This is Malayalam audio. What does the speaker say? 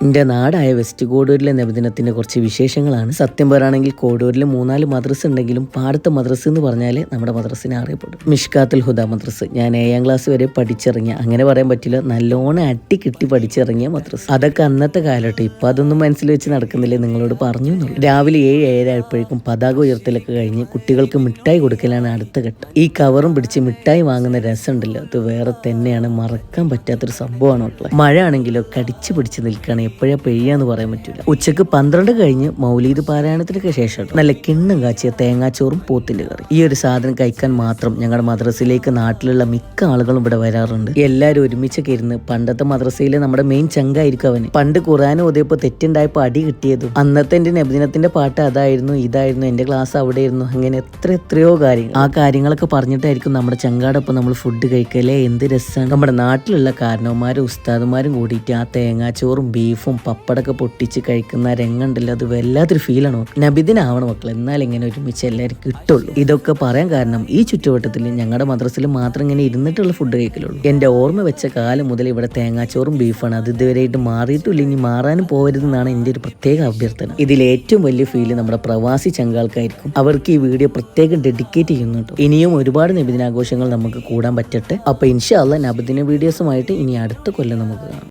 എൻ്റെ നാടായ വെസ്റ്റ് കോഡൂരിലെ നബിദിനത്തിൻ്റെ കുറച്ച് വിശേഷങ്ങളാണ്. സത്യം പറയുകയാണെങ്കിൽ കോഡൂരിൽ 3-4 മദ്രസ ഉണ്ടെങ്കിലും പാടത്തെ മദ്രസ എന്ന് പറഞ്ഞാൽ നമ്മുടെ മദ്രസിനെ അറിയപ്പെടും. മിഷ്കാത്തുൽ ഹുദ മദ്രസ്. ഞാൻ 7ാം ക്ലാസ് വരെ പഠിച്ചിറങ്ങിയ, അങ്ങനെ പറയാൻ പറ്റില്ല, നല്ലോണം അട്ടി കിട്ടി പഠിച്ചിറങ്ങിയ മദ്രസ്. അതൊക്കെ അന്നത്തെ കാലഘട്ടം. ഇപ്പം അതൊന്നും മനസ്സിൽ വെച്ച് നടക്കുന്നില്ലേ, നിങ്ങളോട് പറഞ്ഞു എന്നുള്ളൂ. രാവിലെ 7-7:30 ആയപ്പോഴേക്കും പതാക ഉയർത്തലൊക്കെ കഴിഞ്ഞ് കുട്ടികൾക്ക് മിഠായി കൊടുക്കലാണ് അടുത്ത ഘട്ടം. ഈ കവറും പിടിച്ച് മിഠായി വാങ്ങുന്ന രസമുണ്ടല്ലോ, അത് വേറെ തന്നെയാണ്. മറക്കാൻ പറ്റാത്തൊരു സംഭവമാണ് മക്കളെ. മഴ ആണെങ്കിലോ കടിച്ചു പിടിച്ച് നിൽക്കുകയാണ്, എപ്പോഴാ പെയ്യാന്ന് പറയാൻ പറ്റില്ല. ഉച്ചക്ക് 12 കഴിഞ്ഞ് മൗലീദ് പാരായണത്തിനൊക്കെ ശേഷം നല്ല കിണ്ണം കാച്ചിയ തേങ്ങാച്ചോറും പോത്തിന്റെ കറി. ഈ ഒരു സാധനം കഴിക്കാൻ മാത്രം ഞങ്ങളുടെ മദ്രസയിലേക്ക് നാട്ടിലുള്ള മിക്ക ആളുകളും ഇവിടെ വരാറുണ്ട്. എല്ലാവരും ഒരുമിച്ചൊക്കെ ഇരുന്ന്, പണ്ടത്തെ മദ്രസയിലെ നമ്മുടെ മെയിൻ ചങ്കായിരിക്കും അവന്. പണ്ട് ഖുർആൻ ഓതിയപ്പോൾ തെറ്റുണ്ടായപ്പോൾ അടി കിട്ടിയതും, അന്നത്തെ എന്റെ നബിദിനത്തിന്റെ പാട്ട് അതായിരുന്നു, ഇതായിരുന്നു, എന്റെ ക്ലാസ് അവിടെയായിരുന്നു, അങ്ങനെ എത്രയോ കാര്യങ്ങൾ. ആ കാര്യങ്ങളൊക്കെ പറഞ്ഞിട്ടായിരിക്കും നമ്മുടെ ചങ്കാടൊപ്പം നമ്മൾ ഫുഡ് കഴിക്കലേ. എന്ത് രസമാണ്. നമ്മുടെ നാട്ടിലുള്ള കാരണവന്മാരും ഉസ്താദുമാരും കൂടിയിട്ട് ആ തേങ്ങാച്ചോറും ബീഫും പപ്പടൊക്കെ പൊട്ടിച്ച് കഴിക്കുന്ന രംഗണ്ടല്ലോ, അത് വല്ലാത്തൊരു ഫീലാണ്. നബിദിനാവണം മക്കൾ, എന്നാൽ ഇങ്ങനെ ഒരുമിച്ച് എല്ലാവരും കിട്ടുള്ളൂ. ഇതൊക്കെ പറയാൻ കാരണം ഈ ചുറ്റുവട്ടത്തിൽ ഞങ്ങളുടെ മദ്രസയിൽ മാത്രം ഇങ്ങനെ ഇരുന്നിട്ടുള്ള ഫുഡ് കഴിക്കലുള്ളൂ. എന്റെ ഓർമ്മ വെച്ച കാലം മുതൽ ഇവിടെ തേങ്ങാച്ചോറും ബീഫാണ്. അത് ഇതുവരെയായിട്ട് മാറിയിട്ടില്ല, ഇനി മാറാനും പോകരുതെന്നാണ് എൻ്റെ ഒരു പ്രത്യേക അഭ്യർത്ഥന. ഇതിൽ ഏറ്റവും വലിയ ഫീല് നമ്മുടെ പ്രവാസി ചങ്കാൾക്കായിരിക്കും. അവർക്ക് ഈ വീഡിയോ പ്രത്യേകം ഡെഡിക്കേറ്റ് ചെയ്യുന്നുണ്ട്. ഇനിയും ഒരുപാട് നബിദിനാഘോഷങ്ങൾ നമുക്ക് കൂടാൻ പറ്റട്ടെ. അപ്പൊ ഇൻഷാ അല്ലാഹ് നബിദിന വീഡിയോസുമായിട്ട് ഇനി അടുത്ത കൊല്ലം നമുക്ക് കാണാം.